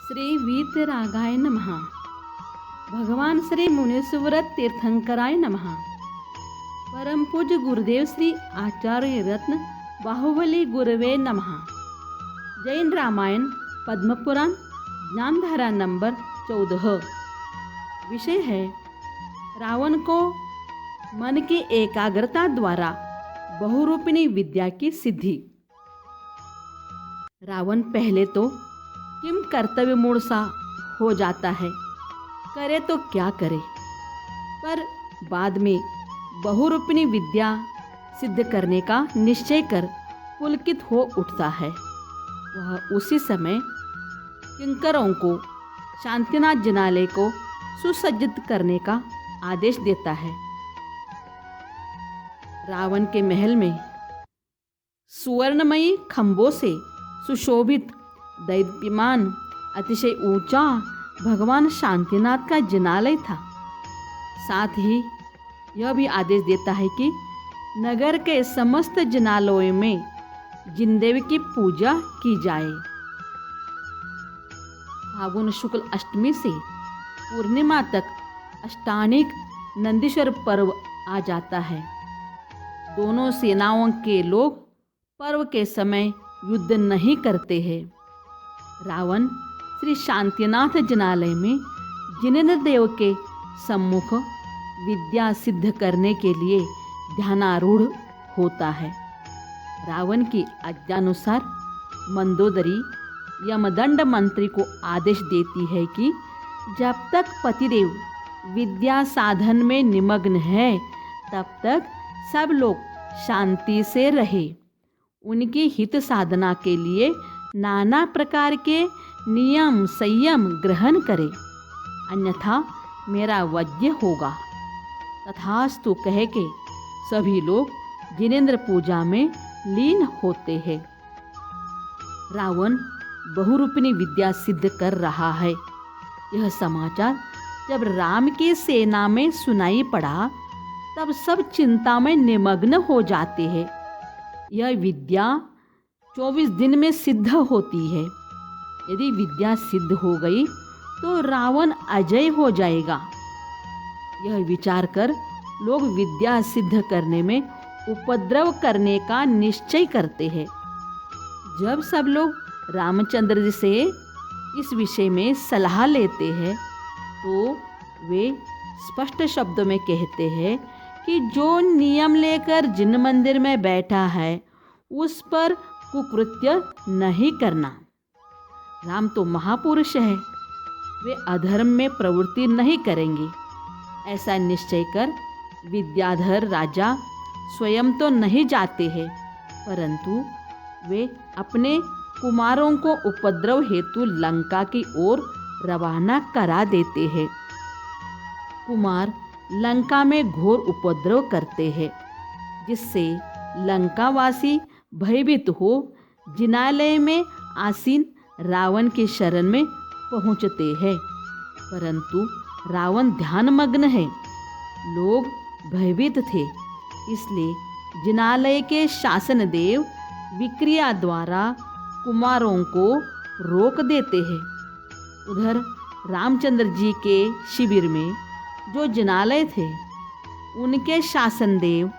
श्री वीतरागाय नमः। भगवान श्री मुनीश्वरत तीर्थंकराय नमः। परम पूज्य गुरुदेव श्री आचार्य रत्न बाहुबली गुरवे नमः। जैन रामायण पद्मपुराण ज्ञानधारा नंबर 14। विषय है रावण को मन की एकाग्रता द्वारा बहुरूपिणी विद्या की सिद्धि। रावण पहले तो किम कर्तव्य मूढ़ सा हो जाता है, करे तो क्या करे, पर बाद में बहुरूपिणी विद्या सिद्ध करने का निश्चय कर पुलकित हो उठता है। वह उसी समय किंकरों को शांतिनाथ जिनालय को सुसज्जित करने का आदेश देता है। रावण के महल में सुवर्णमयी खंभों से सुशोभित दैदीप्यमान अतिशय ऊंचा भगवान शांतिनाथ का जिनालय था। साथ ही यह भी आदेश देता है कि नगर के समस्त जिनालयों में जिनदेवी की पूजा की जाए। फागुन शुक्ल अष्टमी से पूर्णिमा तक अष्टानिक नंदीश्वर पर्व आ जाता है। दोनों सेनाओं के लोग पर्व के समय युद्ध नहीं करते हैं। रावण श्री शांतिनाथ जिनालय में जिनेंद्र देव के सम्मुख विद्या सिद्ध करने के लिए ध्यानारूढ़ होता है। रावण की आज्ञानुसार मंदोदरी यमदंड मंत्री को आदेश देती है कि जब तक पतिदेव विद्या साधन में निमग्न है तब तक सब लोग शांति से रहे। उनकी हित साधना के लिए नाना प्रकार के नियम संयम ग्रहण करे, अन्यथा मेरा वज्य होगा। तथास्तु कह के सभी लोग जिनेंद्र पूजा में लीन होते हैं। रावण बहुरूपिणी विद्या सिद्ध कर रहा है। यह समाचार जब राम की सेना में सुनाई पड़ा तब सब चिंता में निमग्न हो जाते हैं। यह विद्या 24 दिन में सिद्ध होती है। यदि विद्या सिद्ध हो गई तो रावण अजय हो जाएगा। यह विचार कर लोग विद्या सिद्ध करने में उपद्रव करने का निश्चय करते हैं। जब सब लोग रामचंद्र जी से इस विषय में सलाह लेते हैं तो वे स्पष्ट शब्दों में कहते हैं कि जो नियम लेकर जिन मंदिर में बैठा है उस पर कुकृत्य नहीं करना। राम तो महापुरुष है, वे अधर्म में प्रवृत्ति नहीं करेंगे। ऐसा निश्चय कर विद्याधर राजा स्वयं तो नहीं जाते हैं, परंतु वे अपने कुमारों को उपद्रव हेतु लंका की ओर रवाना करा देते हैं। कुमार लंका में घोर उपद्रव करते हैं, जिससे लंकावासी भयभीत हो जिनालय में आसीन रावण की शरण में पहुंचते हैं। परंतु रावण ध्यानमग्न है। लोग भयभीत थे, इसलिए जिनालय के शासन देव विक्रिया द्वारा कुमारों को रोक देते हैं। उधर रामचंद्र जी के शिविर में जो जिनालय थे उनके शासन देव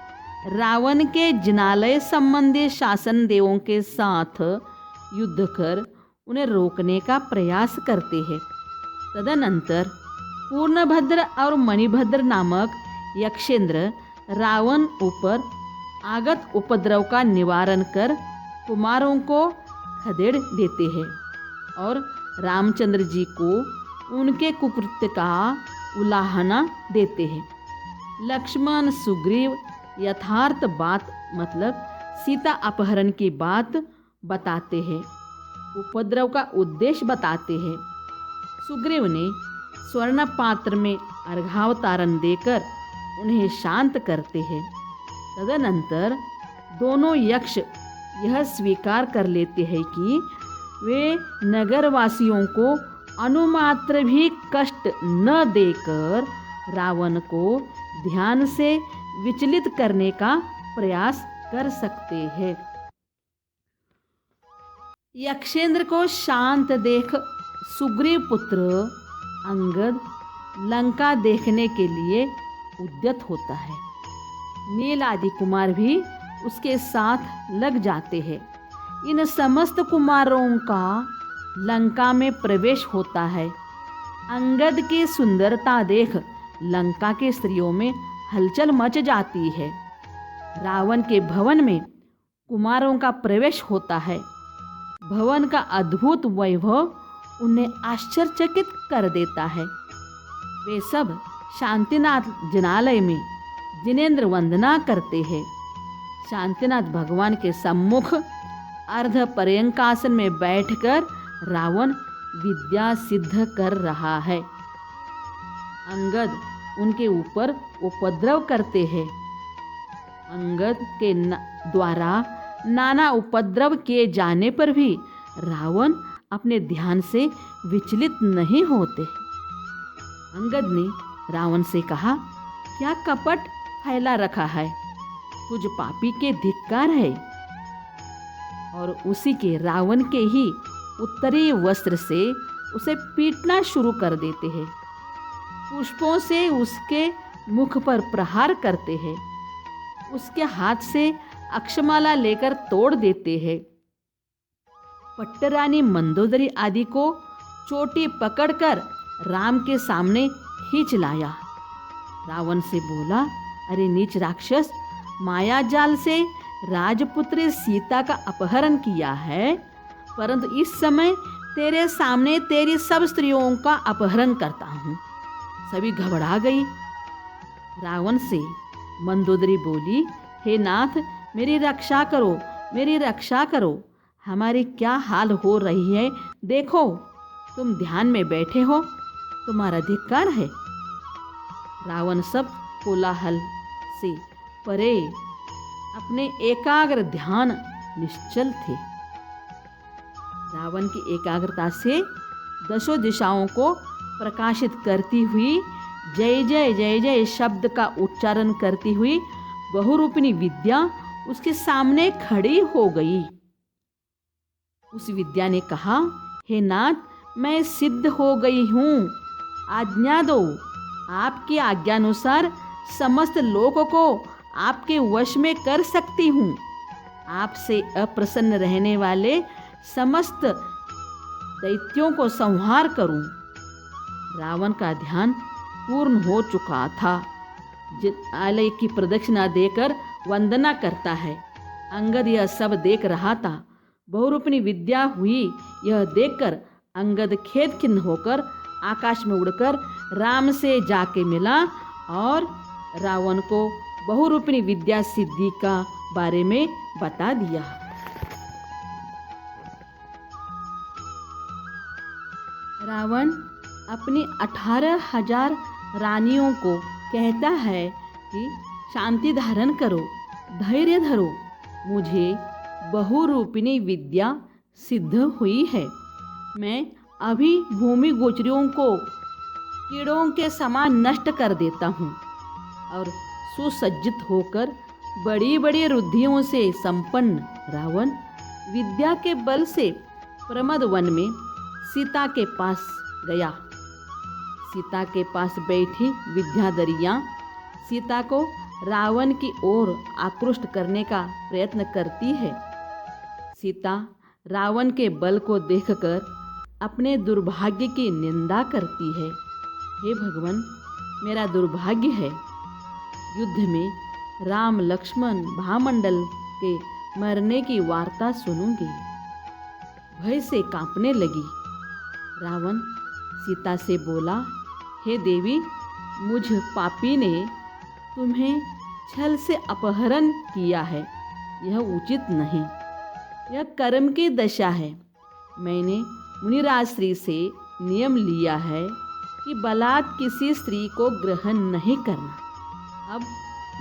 रावण के जिनालय संबंधी शासन देवों के साथ युद्ध कर उन्हें रोकने का प्रयास करते हैं। तदनंतर पूर्णभद्र और मणिभद्र नामक यक्षेंद्र रावण ऊपर आगत उपद्रव का निवारण कर कुमारों को खदेड़ देते हैं और रामचंद्र जी को उनके कुकृत्य का उलाहना देते हैं। लक्ष्मण सुग्रीव यथार्थ बात मतलब सीता अपहरण की बात बताते हैं, उपद्रव का उद्देश्य बताते हैं। सुग्रीव ने स्वर्ण पात्र में अर्घावतारण देकर उन्हें शांत करते हैं। तदनंतर दोनों यक्ष यह स्वीकार कर लेते हैं कि वे नगरवासियों को अनुमात्र भी कष्ट न देकर रावण को ध्यान से विचलित करने का प्रयास कर सकते हैं। यक्षेंद्र को शांत देख सुग्रीव पुत्र अंगद लंका देखने के लिए उद्यत होता है। नील आदि कुमार भी उसके साथ लग जाते हैं। इन समस्त कुमारों का लंका में प्रवेश होता है। अंगद की सुंदरता देख लंका के स्त्रियों में हलचल मच जाती है। रावण के भवन में कुमारों का प्रवेश होता है। भवन का अद्भुत वैभव उन्हें आश्चर्यचकित कर देता है। वे सब शांतिनाथ जिनालय में जिनेंद्र वंदना करते हैं। शांतिनाथ भगवान के सम्मुख अर्ध पर्यंकासन में बैठकर रावण विद्या सिद्ध कर रहा है। अंगद उनके ऊपर उपद्रव करते हैं। अंगद के द्वारा नाना उपद्रव किए जाने पर भी रावण अपने ध्यान से विचलित नहीं होते। अंगद ने रावण से कहा, क्या कपट फैला रखा है? तुझ पापी के धिक्कार है। और उसी के रावण के ही उत्तरी वस्त्र से उसे पीटना शुरू कर देते हैं। पुष्पों से उसके मुख पर प्रहार करते हैं। उसके हाथ से अक्षमाला लेकर तोड़ देते हैं। पट्टरानी मंदोदरी आदि को चोटी पकड़कर राम के सामने खींच लाया। रावण से बोला, अरे नीच राक्षस, माया जाल से राजपुत्री सीता का अपहरण किया है, परंतु इस समय तेरे सामने तेरी सब स्त्रियों का अपहरण करता हूँ। सभी घबरा गई। रावण से मंदोदरी बोली, हे नाथ, मेरी रक्षा करो, मेरी रक्षा करो। हमारी क्या हाल हो रही है देखो। तुम ध्यान में बैठे हो, तुम्हारा धिक्कार है। रावण सब कोलाहल से परे अपने एकाग्र ध्यान निश्चल थे। रावण की एकाग्रता से दशों दिशाओं को प्रकाशित करती हुई जय जय जय जय शब्द का उच्चारण करती हुई बहुरूपिणी विद्या उसके सामने खड़ी हो गई। उस विद्या ने कहा, हे नाथ, मैं सिद्ध हो गई हूँ, आज्ञा दो। आपकी आज्ञानुसार समस्त लोगों को आपके वश में कर सकती हूँ। आपसे अप्रसन्न रहने वाले समस्त दैत्यों को संहार करूं। रावण का ध्यान पूर्ण हो चुका था। जिनालय की प्रदक्षिणा देकर वंदना करता है। अंगद यह सब देख रहा था। बहुरूपिणी विद्या हुई यह देखकर अंगद खेद खिन्न होकर आकाश में उड़कर राम से जाके मिला और रावण को बहुरूपिणी विद्या सिद्धि का बारे में बता दिया। रावण अपनी 18,000 रानियों को कहता है कि शांति धारण करो, धैर्य धरो, मुझे बहुरूपिणी विद्या सिद्ध हुई है। मैं अभी भूमि गोचरियों को कीड़ों के समान नष्ट कर देता हूँ और सुसज्जित होकर बड़ी बड़ी रुद्धियों से संपन्न रावण विद्या के बल से प्रमद वन में सीता के पास गया। सीता के पास बैठी विद्याधरियाँ सीता को रावण की ओर आकृष्ट करने का प्रयत्न करती है। सीता रावण के बल को देखकर अपने दुर्भाग्य की निंदा करती है। हे भगवान, मेरा दुर्भाग्य है। युद्ध में राम लक्ष्मण भामंडल के मरने की वार्ता सुनूंगी। भय से कांपने लगी। रावण सीता से बोला, हे देवी, मुझ पापी ने तुम्हें छल से अपहरण किया है। यह उचित नहीं। यह कर्म की दशा है। मैंने मुनिराज स्त्री से नियम लिया है कि बलात् किसी स्त्री को ग्रहण नहीं करना। अब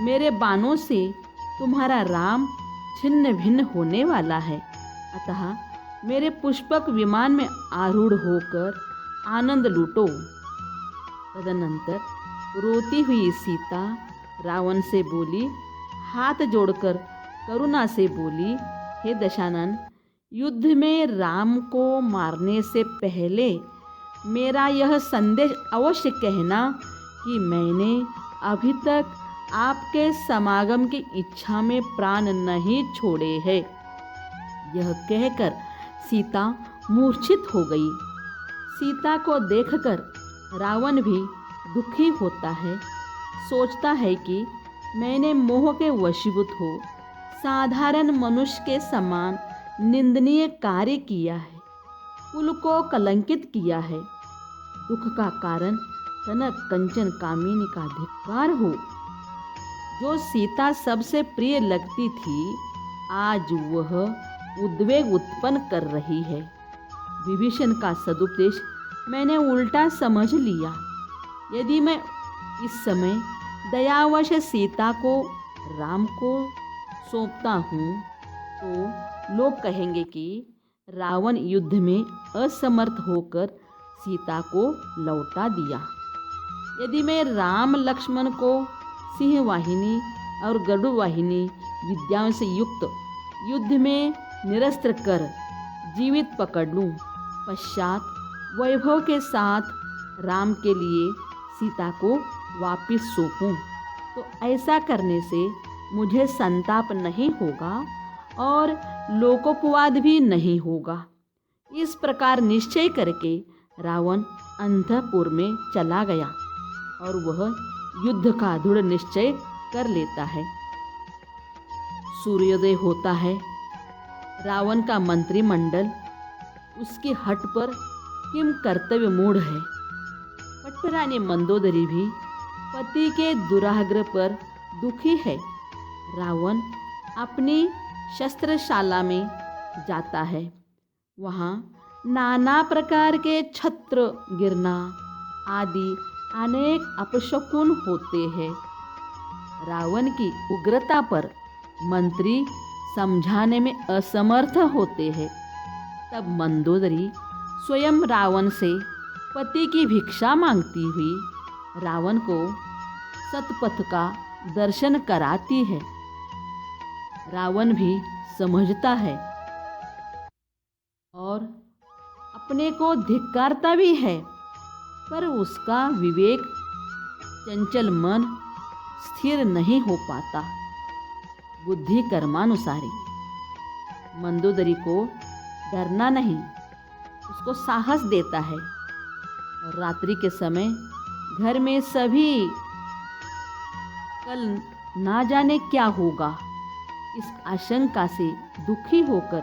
मेरे बाणों से तुम्हारा राम छिन्न भिन्न होने वाला है। अतः मेरे पुष्पक विमान में आरूढ़ होकर आनंद लूटो। तदनंतर रोती हुई सीता रावण से बोली, हाथ जोड़कर करुणा से बोली, हे दशानन, युद्ध में राम को मारने से पहले मेरा यह संदेश अवश्य कहना कि मैंने अभी तक आपके समागम की इच्छा में प्राण नहीं छोड़े हैं। यह कहकर सीता मूर्छित हो गई। सीता को देखकर रावण भी दुखी होता है। सोचता है कि मैंने मोह के वशीभूत हो साधारण मनुष्य के समान निंदनीय कार्य किया है, कुल को कलंकित किया है। दुख का कारण कनक कंचन कामिनी का धिक्कार हो। जो सीता सबसे प्रिय लगती थी, आज वह उद्वेग उत्पन्न कर रही है। विभीषण का सदुपदेश मैंने उल्टा समझ लिया। यदि मैं इस समय दयावश सीता को राम को सौंपता हूँ तो लोग कहेंगे कि रावण युद्ध में असमर्थ होकर सीता को लौटा दिया। यदि मैं राम लक्ष्मण को सिंह वाहिनी और गरुड़ वाहिनी विद्याओं से युक्त युद्ध में निरस्त्र कर जीवित पकड़ लूँ, पश्चात वैभव के साथ राम के लिए सीता को वापिस सौंपूं, तो ऐसा करने से मुझे संताप नहीं होगा और लोकोपवाद भी नहीं होगा। इस प्रकार निश्चय करके रावण अंतःपुर में चला गया और वह युद्ध का दृढ़ निश्चय कर लेता है। सूर्योदय होता है। रावण का मंत्रिमंडल उसकी हट पर किम कर्तव्य मूढ़ है। पटरानी मंदोदरी भी पति के दुराग्रह पर दुखी है। रावण अपनी शस्त्रशाला में जाता है। वहाँ नाना प्रकार के छत्र गिरना आदि अनेक अपशकुन होते हैं। रावण की उग्रता पर मंत्री समझाने में असमर्थ होते हैं। तब मंदोदरी स्वयं रावण से पति की भिक्षा मांगती हुई रावण को सतपथ का दर्शन कराती है। रावण भी समझता है और अपने को धिक्कारता भी है, पर उसका विवेक चंचल मन स्थिर नहीं हो पाता। बुद्धि कर्मानुसारी। मंदोदरी को डरना नहीं, उसको साहस देता है। और रात्रि के समय घर में सभी कल ना जाने क्या होगा, इस आशंका से दुखी होकर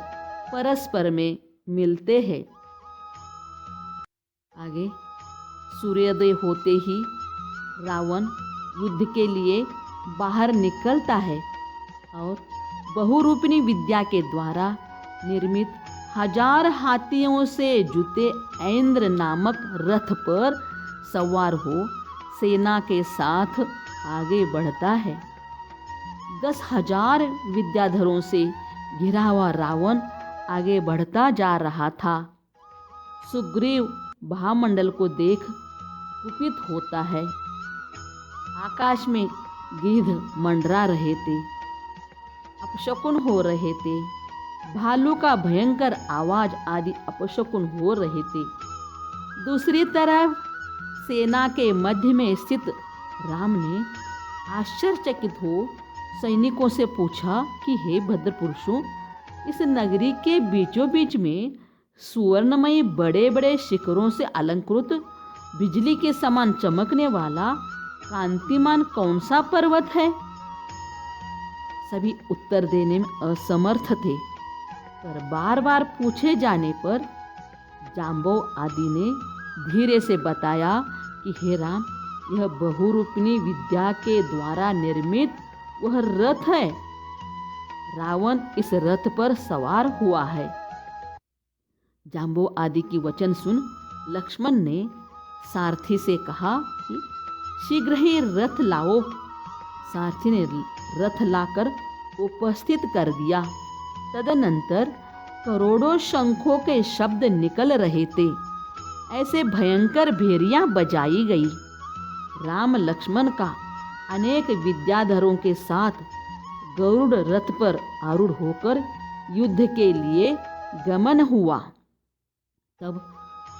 परस्पर में मिलते हैं। आगे सूर्योदय होते ही रावण युद्ध के लिए बाहर निकलता है और बहुरूपिणी विद्या के द्वारा निर्मित 1000 हाथियों से जुते ऐन्द्र नामक रथ पर सवार हो सेना के साथ आगे बढ़ता है। 10,000 विद्याधरों से घिरा हुआ रावण आगे बढ़ता जा रहा था। सुग्रीव भामंडल को देख कुपित होता है। आकाश में गिद्ध मंडरा रहे थे, अपशकुन हो रहे थे, भालू का भयंकर आवाज आदि अपशकुन हो रहे थे। दूसरी तरफ सेना के मध्य में स्थित राम ने आश्चर्यचकित हो सैनिकों से पूछा कि हे भद्र पुरुषों, इस नगरी के बीचों बीच में सुवर्णमयी बड़े बड़े शिखरों से अलंकृत बिजली के समान चमकने वाला कांतिमान कौन सा पर्वत है? सभी उत्तर देने में असमर्थ थे, पर बार बार पूछे जाने पर जांबव आदि ने धीरे से बताया कि हे राम, यह बहुरूपिणी विद्या के द्वारा निर्मित वह रथ है। रावण इस रथ पर सवार हुआ है। जांबव आदि की वचन सुन लक्ष्मण ने सारथी से कहा कि शीघ्र ही रथ लाओ। सारथी ने रथ लाकर उपस्थित कर दिया। तदनंतर करोड़ों शंखों के शब्द निकल रहे थे। ऐसे भयंकर भेरियां बजाई गई। राम लक्ष्मण का अनेक विद्याधरों के साथ गरुड़ रथ पर आरूढ़ होकर युद्ध के लिए गमन हुआ। तब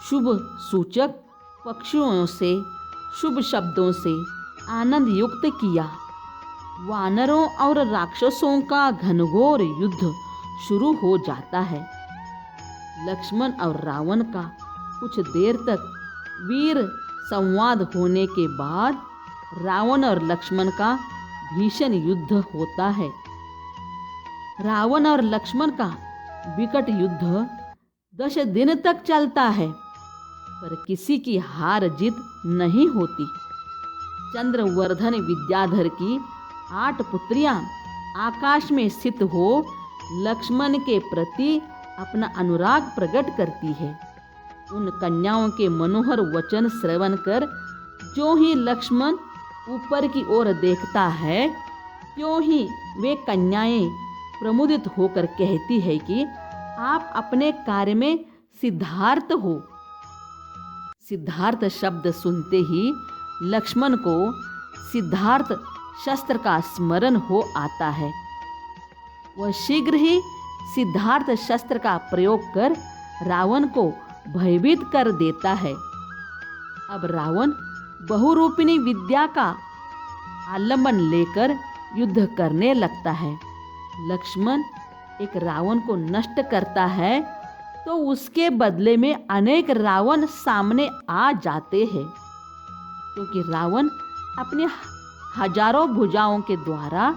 शुभ सूचक पक्षियों से शुभ शब्दों से आनंद युक्त किया। वानरों और राक्षसों का घनघोर युद्ध शुरू हो जाता है। लक्ष्मण और रावण का कुछ देर तक वीर संवाद होने के बाद रावण और लक्ष्मण का भीषण युद्ध होता है। रावण और लक्ष्मण का विकट युद्ध 10 दिन तक चलता है, पर किसी की हार जीत नहीं होती। चंद्रवर्धन विद्याधर की 8 पुत्रियां आकाश में स्थित हो लक्ष्मण के प्रति अपना अनुराग प्रकट करती है। उन कन्याओं के मनोहर वचन श्रवण कर जो ही लक्ष्मण ऊपर की ओर देखता है, त्यों ही वे कन्याएं प्रमुदित होकर कहती है कि आप अपने कार्य में सिद्धार्थ हो। सिद्धार्थ शब्द सुनते ही लक्ष्मण को सिद्धार्थ शस्त्र का स्मरण हो आता है। वह शीघ्र ही सिद्धार्थ शस्त्र का प्रयोग कर रावण को भयभीत कर देता है। अब रावण बहुरूपिणी विद्या का आलंबन लेकर युद्ध करने लगता है। लक्ष्मण एक रावण को नष्ट करता है तो उसके बदले में अनेक रावण सामने आ जाते हैं, क्योंकि रावण अपने हजारों भुजाओं के द्वारा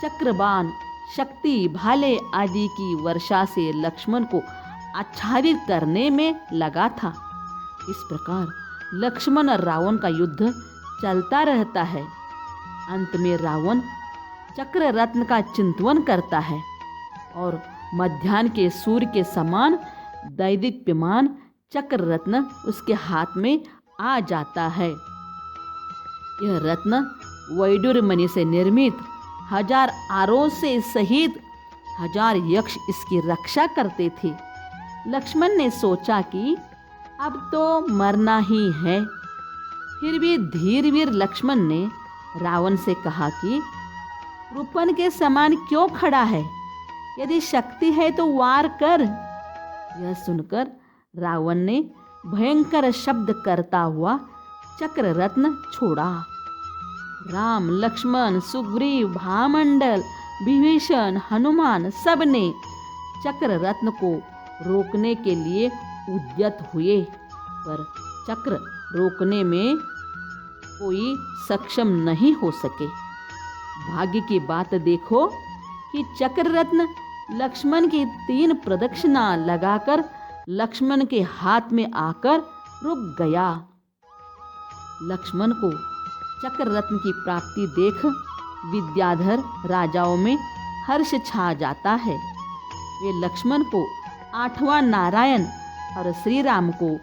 चक्रबाण, शक्ति, भाले आदि की वर्षा से लक्ष्मण को आच्छादित करने में लगा था। इस प्रकार लक्ष्मण और रावण का युद्ध चलता रहता है। अंत में रावण चक्र रत्न का चिंतन करता है और मध्याह्न के सूर्य के समान दैदीप्यमान चक्र रत्न उसके हाथ में आ जाता है। यह रत्न वैडूर्य मणि से निर्मित 1000 आरों से सहित 1000 यक्ष इसकी रक्षा करते थे। लक्ष्मण ने सोचा कि अब तो मरना ही है। फिर भी धीरवीर लक्ष्मण ने रावण से कहा कि रूपन के समान क्यों खड़ा है, यदि शक्ति है तो वार कर। यह सुनकर रावण ने भयंकर शब्द करता हुआ चक्र रत्न छोड़ा। राम, लक्ष्मण, सुग्रीव, भामंडल, विभीषण, हनुमान सब ने चक्र रत्न को रोकने के लिए उद्यत हुए, पर चक्र रोकने में कोई सक्षम नहीं हो सके। भाग्य की बात देखो कि चक्र रत्न लक्ष्मण की 3 प्रदक्षिणा लगाकर लक्ष्मण के हाथ में आकर रुक गया। लक्ष्मण को चक्र रत्न की प्राप्ति देख विद्याधर राजाओं में हर्ष छा जाता है। वे लक्ष्मण को 8वां नारायण और श्री राम को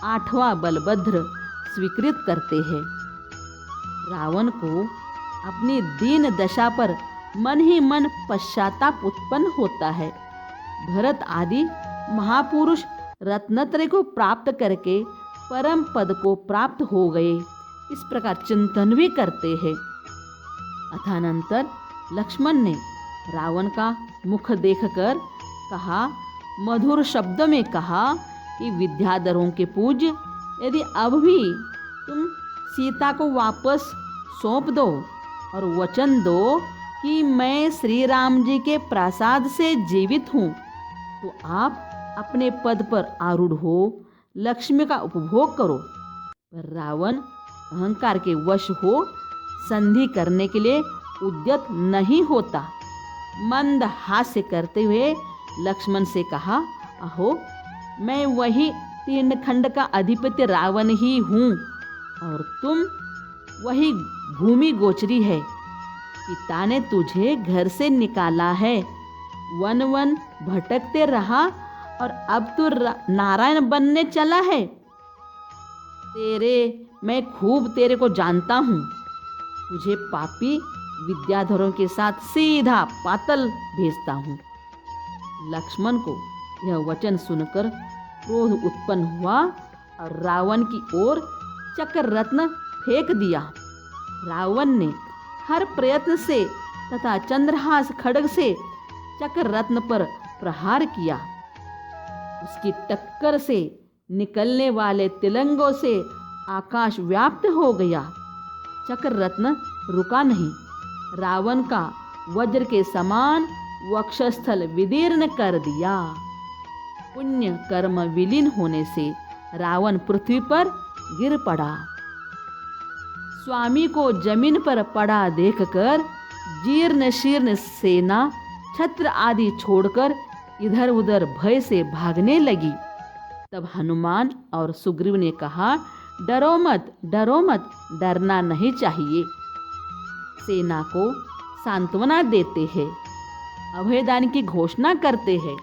8वां बलभद्र स्वीकृत करते हैं। रावण को अपनी दीन दशा पर मन ही मन पश्चाताप उत्पन्न होता है। भरत आदि महापुरुष रत्नत्रय को प्राप्त करके परम पद को प्राप्त हो गए, इस प्रकार चिंतन भी करते हैं। अथानंतर लक्ष्मण ने रावण का मुख देखकर कहा, मधुर शब्द में कहा कि विद्याधरों के पूज्य, यदि अब भी तुम सीता को वापस सौंप दो और वचन दो कि मैं श्री राम जी के प्रसाद से जीवित हूँ, तो आप अपने पद पर आरूढ़ हो लक्ष्मी का उपभोग करो। पर रावण अहंकार के वश हो संधि करने के लिए उद्यत नहीं होता। मंद हास्य करते हुए लक्ष्मण से कहा, अहो, मैं वही 3 खंड का अधिपति रावण ही हूँ और तुम वही भूमि गोचरी है। पिता ने तुझे घर से निकाला है, वन वन भटकते रहा और अब तू नारायण बनने चला है। मैं खूब तेरे को जानता हूँ। तुझे पापी विद्याधरों के साथ सीधा पातल भेजता हूँ। लक्ष्मण को यह वचन सुनकर क्रोध उत्पन्न हुआ और रावण की ओर चक्र रत्न फेंक दिया। रावण ने हर प्रयत्न से तथा चंद्रहास खड्ग से चक्र रत्न पर प्रहार किया। उसकी टक्कर से निकलने वाले तिलंगों से आकाश व्याप्त हो गया। चक्र रत्न रुका नहीं। रावण का वज्र के समान वक्षस्थल विदीर्ण कर दिया। पुण्य कर्म विलीन होने से रावण पृथ्वी पर गिर पड़ा। स्वामी को जमीन पर पड़ा देखकर जीर्ण शीर्ण सेना छत्र आदि छोड़कर इधर उधर भय से भागने लगी। तब हनुमान और सुग्रीव ने कहा, डरो मत, डरो मत, डरना नहीं चाहिए। सेना को सांत्वना देते हैं, अभयदान की घोषणा करते हैं।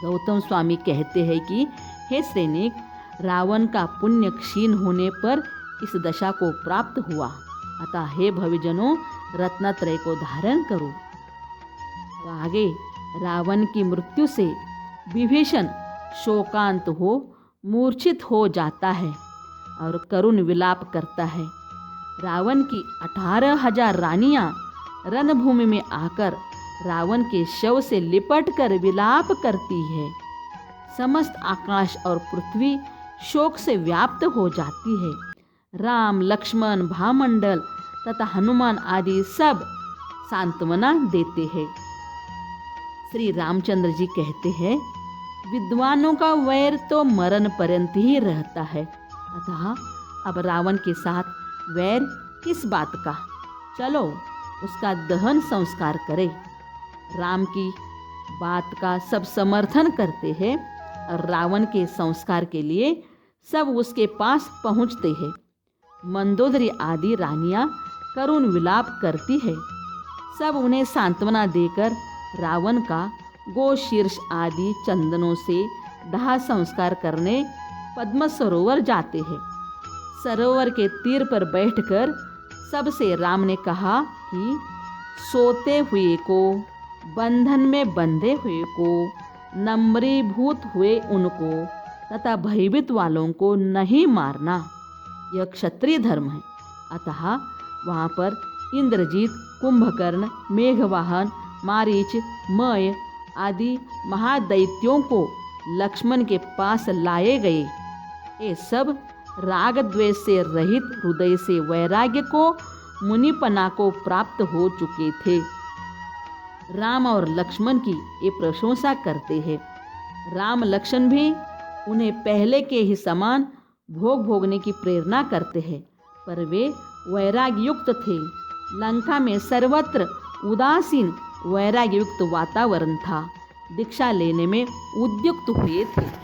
गौतम स्वामी कहते हैं कि हे सैनिक, रावण का पुण्य क्षीण होने पर इस दशा को प्राप्त हुआ। अतः हे भविजनों, रत्नत्रय को धारण करो। आगे रावण की मृत्यु से विभीषण शोकांत हो मूर्छित हो जाता है और करुण विलाप करता है। रावण की 18,000 रानियां रणभूमि में आकर रावण के शव से लिपट कर विलाप करती है। समस्त आकाश और पृथ्वी शोक से व्याप्त हो जाती है। राम, लक्ष्मण, भामंडल तथा हनुमान आदि सब सांत्वना देते हैं। श्री रामचंद्र जी कहते हैं, विद्वानों का वैर तो मरण पर्यंत ही रहता है। अतः अब रावण के साथ वैर किस बात का? चलो उसका दहन संस्कार करें। राम की बात का सब समर्थन करते हैं और रावण के संस्कार के लिए सब उसके पास पहुंचते हैं। मंदोदरी आदि रानियां करुण विलाप करती है। सब उन्हें सांत्वना देकर रावण का गोशीर्ष आदि चंदनों से दाह संस्कार करने पद्म सरोवर जाते हैं। सरोवर के तीर पर बैठकर सबसे राम ने कहा कि सोते हुए को, बंधन में बंधे हुए को, नम्रीभूत हुए उनको तथा भयभीत वालों को नहीं मारना, यह क्षत्रिय धर्म है। अतः वहाँ पर इंद्रजीत, कुंभकर्ण, मेघवाहन, मारीच, मय आदि महादैत्यों को लक्ष्मण के पास लाए गए। ये सब राग द्वेष से रहित हृदय से वैराग्य को, मुनिपना को प्राप्त हो चुके थे। राम और लक्ष्मण की ये प्रशंसा करते हैं। राम लक्ष्मण भी उन्हें पहले के ही समान भोग भोगने की प्रेरणा करते हैं, पर वे वैराग्य युक्त थे। लंका में सर्वत्र उदासीन वैराग्य युक्त वातावरण था। दीक्षा लेने में उद्युक्त हुए थे।